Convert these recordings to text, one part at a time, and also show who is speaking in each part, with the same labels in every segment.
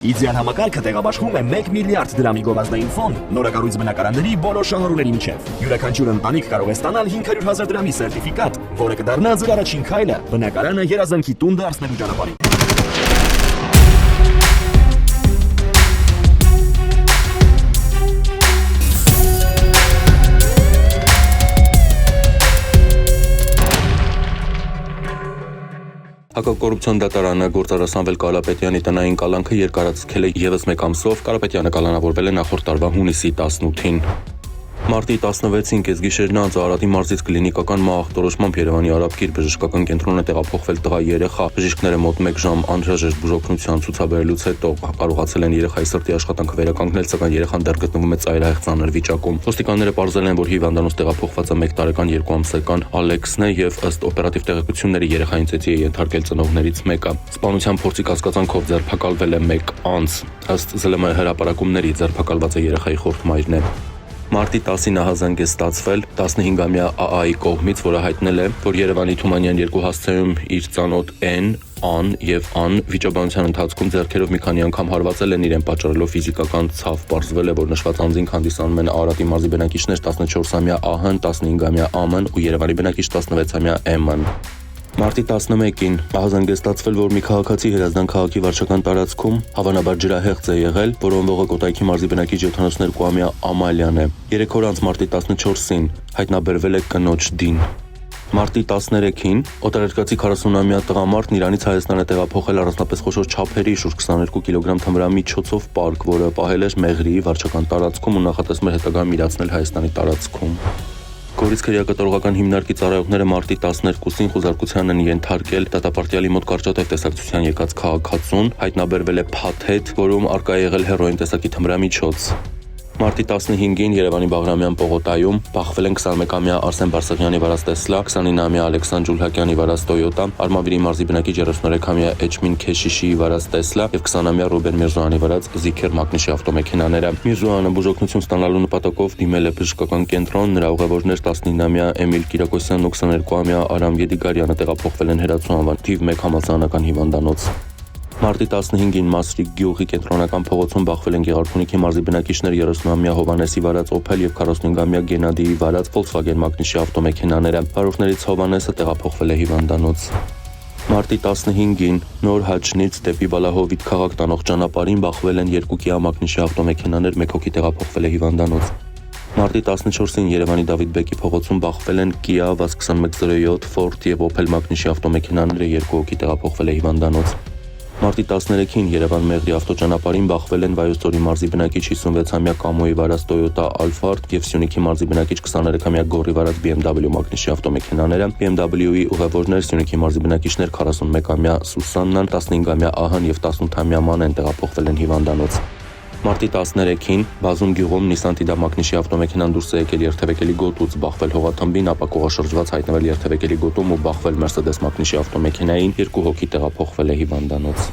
Speaker 1: Իդեան համակարգը տեղաբաշխում է 1 միլիարդ դրամի գովազդային ֆոնդ նորակառույց բնակարանների բոլոր շահառուների միջև։ Յուրաքանչյուր ընտանիք կարող է ստանալ 500,000 դրամի սերտիֆիկատ, որը կդառնա ձեր առաջին քայլը բնակարանը երազանքի տուն դարձնելու ճանապարհին։
Speaker 2: Հակակոռուպցիոն դատարանը գործարար Սամվել Կարապետյանի տնային կալանքը երկարացրել է ևս մեկ ամսով։ Կարապետյանը կալանավորվել է նախորդ տարվա հունիսի 18-ին։ Մարտի 16-ին կեսգիշերն անց Արարատի մարզից կլինիկական մահախտորոշմամբ Երևանի Արաբկիր բժշկական կենտրոն է տեղափոխվել տղա երեխա։ Բժիշկները մոտ 1 ժամ անհրաժեշտ բուժօգնության ցուցաբերելուց հետո կարողացել են երեխայի սրտի աշխատանքը վերականգնել, սակայն երեխան դեռ գտնվում է ծայրահեղ ծանր վիճակում։ Ոստիկանները պարզել են, որ հիվանդանոց տեղափոխված է 1 տարեկան 2 ամսական Ալեքսն է եւ ըստ օպերատիվ տեղեկությունների երեխային ծեծի է ենթարկել ծնողներից մեկը։ Սպանության փորձի կասկածանքով ձերբակալվել է 1 անձ։ Ըստ ԶԼՄ հրապարակումների ձերբակալված է երեխայի խորտ մայրն է։ Մարտի 10-ին ահազանգ է ստացվել 15-ամյա ԱԱ-ի կողմից, որը հայտնել է, որ Երևանի Թումանյան 2 հասցեում իր ծանոթ Ան եւ Ան վիճաբանության ընթացքում ձեռքերով մի քանի անգամ հարվածել են իրեն, պատճառելով ֆիզիկական ցավ։ Պարզվել է, որ նշված անձին հանդիսանում են Արարատի մարզի բնակիչներ 14-ամյա ԱՀ-ն, 15-ամյա ԱՄ-ն ու Երևանի բնակիչ 16-ամյա Էմ-ն։ Մարտի 11-ին ահազանգ է ստացվել, որ մի քաղաքացի Հրազդան քաղաքի վարչական տարածքում հավանաբար ջրահեղձ է եղել, որոնվողը Կոտայքի մարզի բնակիչ 72-ամյա Ամալյան է։ 3 օր անց մարտի 14-ին հայտնաբերվել է կնոջ դին։ Մարտի 13-ին օտարերկրացի 40-ամյա տղամարդն Իրանից Հայաստան է տեղափոխել առանձնապես խոշոր չափերի շուրջ 22 կիլոգրամ թմրամի չոցով պարկ, որը պահել էր Մեղրիի վարչական տարածքում ու նախատեսում էր հետագայում իրացնել Հայաստանի տարածքում։ Գորիս քրեակատարողական հիմնարկի ծառայողները մարտի 12-ին խուզարկության են ենթարկել դատապարտյալի մոտ կարճատև տեսակցության եկած քաղաքացուն, հայտնաբերվել է փաթեթ, որում առկա է եղել հերոին տեսակի թմրամիջոց։ Մարտի 15-ին Երևանի Բաղրամյան պողոտայում բախվել են 21-ամյա Արսեն Բարսեղյանի վարած Տեսլա, 29-ամյա Ալեքսանդր Ջուլհակյանի վարած Տոյոտա, Արմավիրի մարզի բնակիչ 33-ամյա Էչմին Քեշիշիի վարած Տեսլա եւ 20-ամյա Ռոբեր Միրզոյանի վարած Զիքեր Մագնիշի ավտոմեքենաները։ Միրզոյանը բուժօգնություն ստանալու նպատակով դիմել է բժշկական կենտրոն, նրա ուղևորներ 19-ամյա Էմիլ Կիրակոսյանն ու 22-ամյա Արամ Եդիգարյանը տեղափոխվել են Հրացու անվան թիվ 1 համալսարանական հիվանդանոց։ Մարտի 15-ին Մասրիկ գյուղի կենտրոնական փողոցում բախվել են Գեղարքունիքի մարզի բնակիչներ 30-ամյա Հովանեսի վարած Օփել եւ 45-ամյա Գենադիի վարած Volkswagen Մագնիշի ավտոմեքենաները։ Վարորդներից Հովանեսը տեղափոխվել է հիվանդանոց։ Մարտի 15-ին Նոր Հաչնից դեպի Բալահովիտ քաղաք տանող ճանապարհին բախվել են 2 Kia Մագնիշի ավտոմեքենաներ, 1 հոգի տեղափոխվել է հիվանդանոց։ Մարտի 14-ին Երևանի Դավիթ Բեկի փողոցում բախվել են Kia Vaz 2107, Ford եւ Opel Մագնիշի ավտոմեքենաները, 2 հոգի տեղափոխվել է հիվանդանոց։ Մարտի 13-ին Երևան Մեղրի ավտոճանապարհին բախվել են Վայոց ձորի մարզի բնակիչ 56-ամյա Կամոյի վարած Toyota Alphard եւ Սյունիքի մարզի բնակիչ 23-ամյա Գորի վարած BMW Մագնիշի ավտոմեքենաները։ BMW-ի ուղևորներ Սյունիքի մարզի բնակիչներ 41-ամյա Սուսաննան, 15-ամյա Ահան եւ 18-ամյա Մանեն տեղափոխվել են հիվանդանոց։ Մարտի 13-ին Բազում գյուղում Nissan Tiida Մագնիշի ավտոմեքենան դուրս է եկել երթևեկելի գոտուց, բախվել հողաթմբին, ապա կողաշրջված հայտնվել երթևեկելի գոտում ու բախվել Mercedes Մագնիշի ավտոմեքենային, 2 հոգի տեղափոխվել է հիվանդանոց։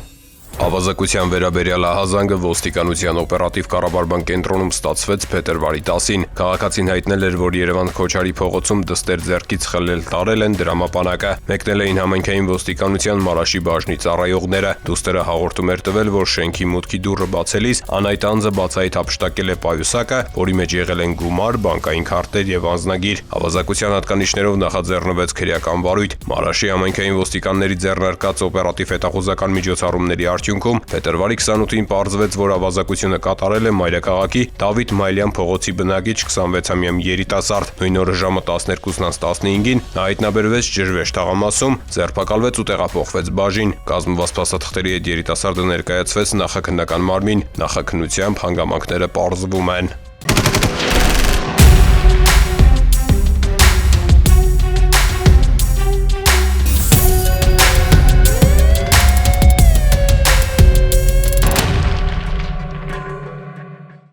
Speaker 3: Ավազակության վերաբերյալ ահազանգը ոստիկանության օպերատիվ կառավարման կենտրոնում ստացվեց փետրվարի 10-ին։ Քաղաքացին հայտնել էր, որ Երևան Քոչարի փողոցում դստեր ձեռքից խլել տարել են դրամապանակը։ Մեկնել էին համայնքային ոստիկանության Մարաշի բաժնի ծառայողները։ Դուստերը հաղորդում էր տվել, որ շենքի մուտքի դուռը բացելիս անայտ անձը բացահայտ հափշտակել է պայուսակը, որի մեջ եղել են գումար, բանկային քարտեր եւ անձնագիր։ Ավազակության հատկանիշներով նախաձեռնվեց քրեական վարույթ։ Մարաշի համայնքային ոստիկանների ձեռնարկած օպերատիվ հետախուզական միջոցառումների արդյունքում փետրվարի 28-ին պարզվեց, որ ավազակությունը կատարել է մայրաքաղաքի Դավիթ Մայլյան փողոցի բնակիչ 26-ամյա երիտասարդ։ Նույն օրը ժամը 12:15-ին նա հայտնաբերվեց ջրվեժ թաղամասում, ձերբակալվեց ու տեղափոխվեց բաժին։ Կազմված փաստաթղթերի հետ երիտասարդը ներկայացվեց նախաքննական մարմին։ Նախաքննությամբ հանգամանքները պարզվում են։